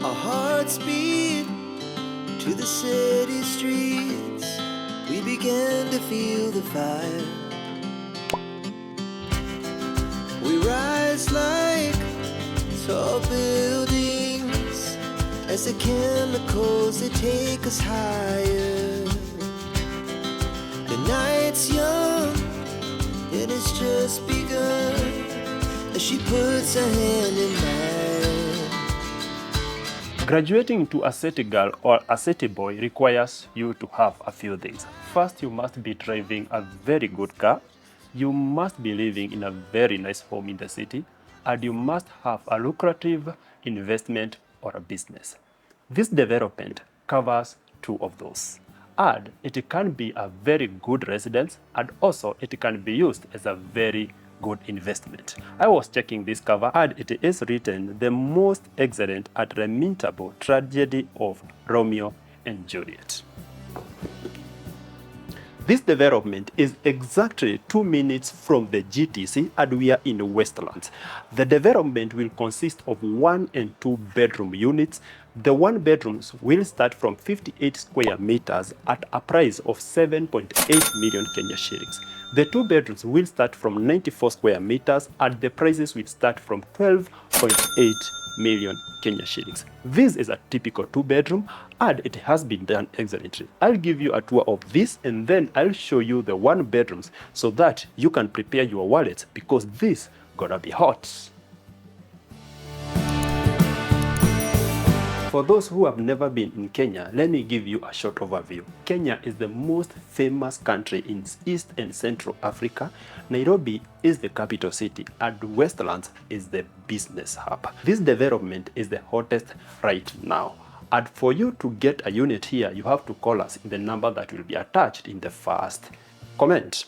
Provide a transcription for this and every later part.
Our hearts beat to the city streets. We began to feel the fire. We rise like tall buildings as the chemicals they take us higher. The night's young and it's just begun as she puts her hand in mine. Graduating to a city girl or a city boy requires you to have a few things. First, you must be driving a very good car. You must be living in a very nice home in the city, and you must have a lucrative investment or a business. This development covers two of those. And it can be a very good residence, and also it can be used as a very good investment. I was checking this cover and it is written, "The most excellent and lamentable tragedy of Romeo and Juliet." This development is exactly 2 minutes from the GTC and we are in Westlands. The development will consist of 1 and 2 bedroom units. The 1 bedrooms will start from 58 square meters at a price of 7.8 million Kenya shillings. The 2 bedrooms will start from 94 square meters and the prices will start from 12.8 million Kenya shillings. This is a typical 2 bedroom and it has been done excellently. I'll give you a tour of this and then I'll show you the 1 bedrooms so that you can prepare your wallet because this gonna be hot. For those who have never been in Kenya, let me give you a short overview. Kenya is the most famous country in East and Central Africa. Nairobi is the capital city and Westlands is the business hub. This development is the hottest right now. And for you to get a unit here, you have to call us in the number that will be attached in the first comment.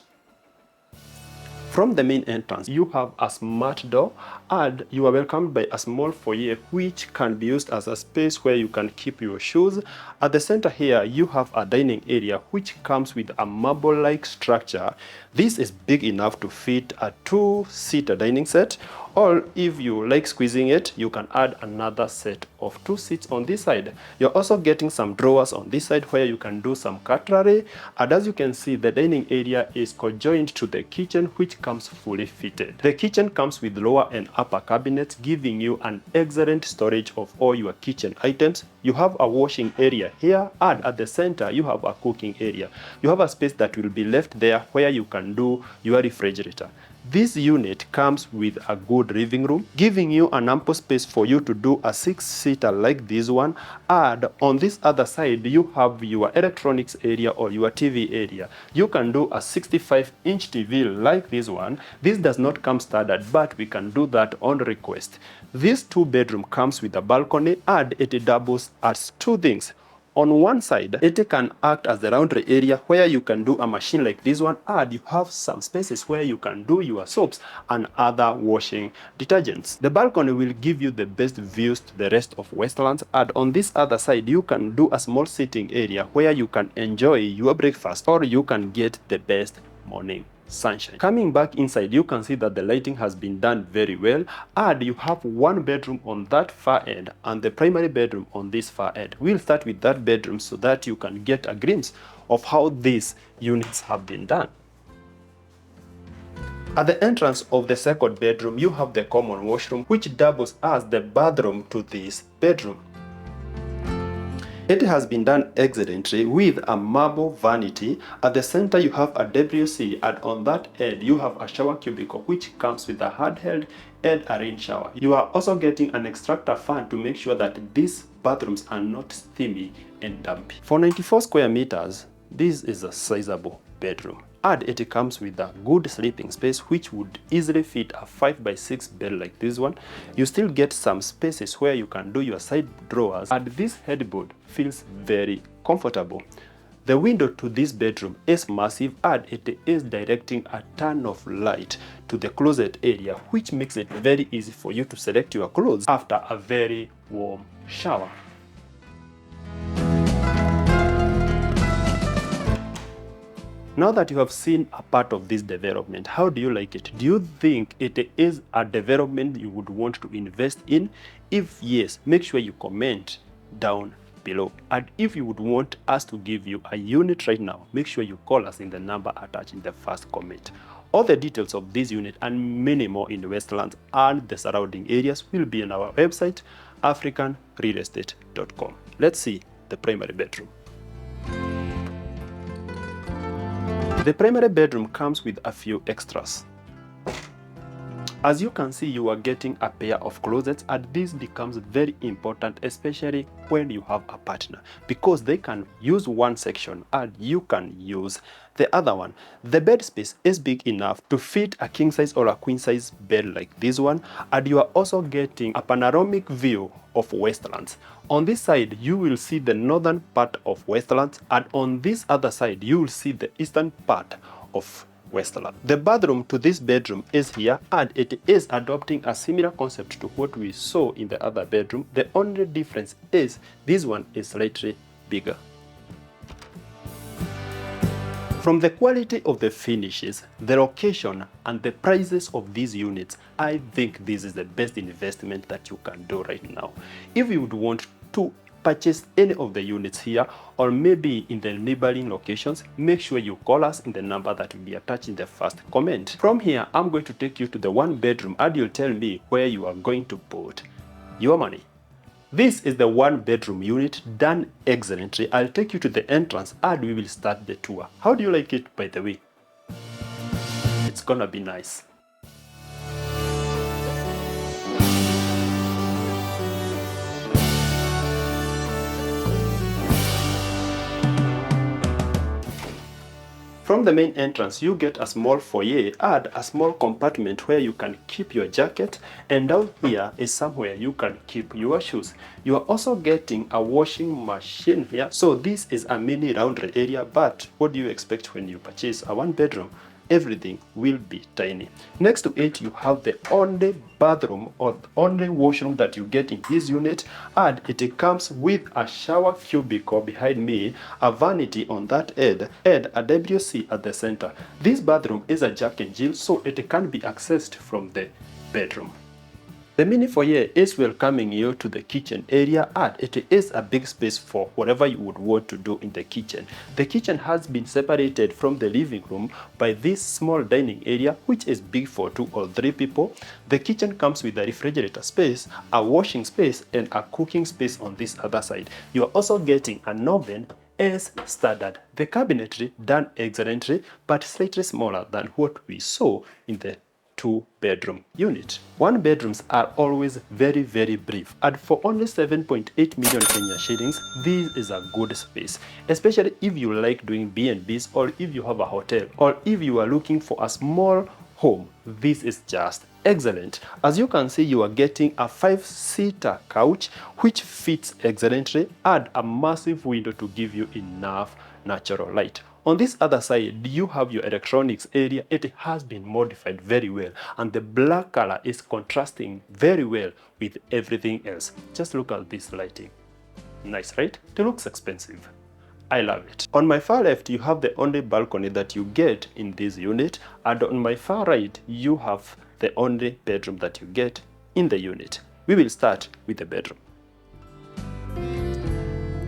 From the main entrance, you have a smart door and you are welcomed by a small foyer which can be used as a space where you can keep your shoes. At the center here, you have a dining area which comes with a marble-like structure. This is big enough to fit a 2-seater dining set, or if you like squeezing it, you can add another set of 2 seats on this side. You're also getting some drawers on this side where you can do some cutlery. And as you can see, the dining area is conjoined to the kitchen which comes fully fitted. The kitchen comes with lower and upper cabinets, giving you an excellent storage of all your kitchen items. You have a washing area here and at the center you have a cooking area. You have a space that will be left there where you can do your refrigerator. This unit comes with a good living room, giving you an ample space for you to do a 6-seater like this one. And on this other side, you have your electronics area or your TV area. You can do a 65-inch TV like this one. This does not come standard, but we can do that on request. This 2-bedroom comes with a balcony and it doubles as 2 things. On one side, it can act as the laundry area where you can do a machine like this one, and you have some spaces where you can do your soaps and other washing detergents. The balcony will give you the best views to the rest of Westlands, and on this other side, you can do a small sitting area where you can enjoy your breakfast or you can get the best morning sunshine. Coming back inside, you can see that the lighting has been done very well, and you have 1 bedroom on that far end and the primary bedroom on this far end. We'll start with that bedroom so that you can get a glimpse of how these units have been done. At the entrance of the 2nd bedroom, you have the common washroom which doubles as the bathroom to this bedroom. It has been done excellently with a marble vanity. At the center you have a WC and on that end you have a shower cubicle which comes with a handheld and a rain shower. You are also getting an extractor fan to make sure that these bathrooms are not steamy and dumpy. For 94 square meters, this is a sizable bedroom. And it comes with a good sleeping space which would easily fit a 5x6 bed like this one. You still get some spaces where you can do your side drawers, and this headboard feels very comfortable. The window to this bedroom is massive and it is directing a ton of light to the closet area, which makes it very easy for you to select your clothes after a very warm shower. Now that you have seen a part of this development, how do you like it? Do you think it is a development you would want to invest in? If yes, make sure you comment down below. And if you would want us to give you a unit right now, make sure you call us in the number attached in the first comment. All the details of this unit and many more in the Westlands and the surrounding areas will be on our website, africanrealestate.com. Let's see the primary bedroom. The primary bedroom comes with a few extras. As you can see, you are getting a pair of closets, and this becomes very important, especially when you have a partner, because they can use one section and you can use the other one. The bed space is big enough to fit a king size or a queen size bed like this one, and you are also getting a panoramic view of Westlands. On this side, you will see the northern part of Westlands, and on this other side, you will see the eastern part of Westlands. The bathroom to this bedroom is here, and it is adopting a similar concept to what we saw in the other bedroom. The only difference is this one is slightly bigger. From the quality of the finishes, the location, and the prices of these units, I think this is the best investment that you can do right now. If you would want to purchase any of the units here or maybe in the neighboring locations, make sure you call us in the number that will be attached in the first comment. From here, I'm going to take you to the one bedroom and you'll tell me where you are going to put your money. This is the one bedroom unit, done excellently. I'll take you to the entrance and we will start the tour. How do you like it, by the way? It's gonna be nice. From the main entrance, you get a small foyer and a small compartment where you can keep your jacket, and down here is somewhere you can keep your shoes. You are also getting a washing machine here, so this is a mini laundry area, but what do you expect when you purchase a one bedroom? Everything will be tiny. Next to it, you have the only bathroom or only washroom that you get in this unit, and it comes with a shower cubicle behind me, a vanity on that end, and a WC at the center. This bathroom is a Jack and Jill, so it can be accessed from the bedroom. The mini foyer is welcoming you to the kitchen area, and it is a big space for whatever you would want to do in the kitchen. The kitchen has been separated from the living room by this small dining area, which is big for 2 or 3 people. The kitchen comes with a refrigerator space, a washing space, and a cooking space on this other side. You are also getting an oven as standard. The cabinetry done excellently, but slightly smaller than what we saw in the 2-bedroom unit. 1 bedrooms are always very brief, and for only 7.8 million Kenya shillings, this is a good space, especially if you like doing B&Bs, or if you have a hotel, or if you are looking for a small home. This is just excellent. As you can see, you are getting a 5-seater couch which fits excellently, and a massive window to give you enough natural light. On this other side, you have your electronics area. It has been modified very well, and the black color is contrasting very well with everything else. Just look at this lighting. Nice, right? It looks expensive. I love it. On my far left, you have the only balcony that you get in this unit, and on my far right, you have the only bedroom that you get in the unit. We will start with the bedroom.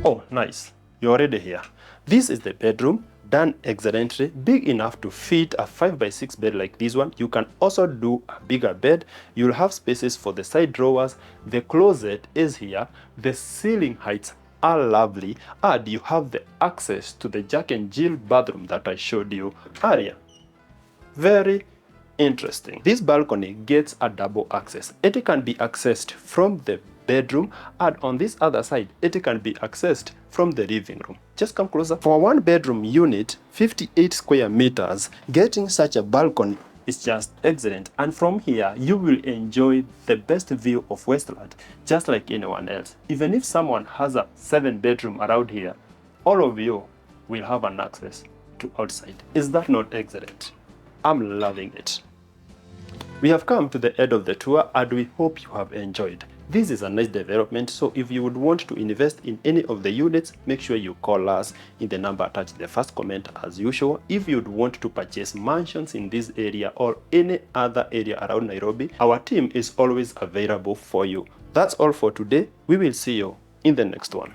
Oh, nice. You're already here. This is the bedroom, done excellently, big enough to fit a 5x6 bed like this one. You can also do a bigger bed. You'll have spaces for the side drawers. The closet is here. The ceiling heights are lovely, and you have the access to the Jack and Jill bathroom that I showed you earlier. Very interesting. This balcony gets a double access. It can be accessed from the bedroom, and on this other side, it can be accessed from the living room. Just come closer. For a 1-bedroom unit, 58 square meters, getting such a balcony is just excellent. And from here, you will enjoy the best view of Westland, just like anyone else. Even if someone has a 7-bedroom around here, all of you will have an access to outside. Is that not excellent? I'm loving it. We have come to the end of the tour, and we hope you have enjoyed. This is a nice development, so if you would want to invest in any of the units, make sure you call us in the number attached in the first comment as usual. If you'd want to purchase mansions in this area or any other area around Nairobi, our team is always available for you. That's all for today. We will see you in the next one.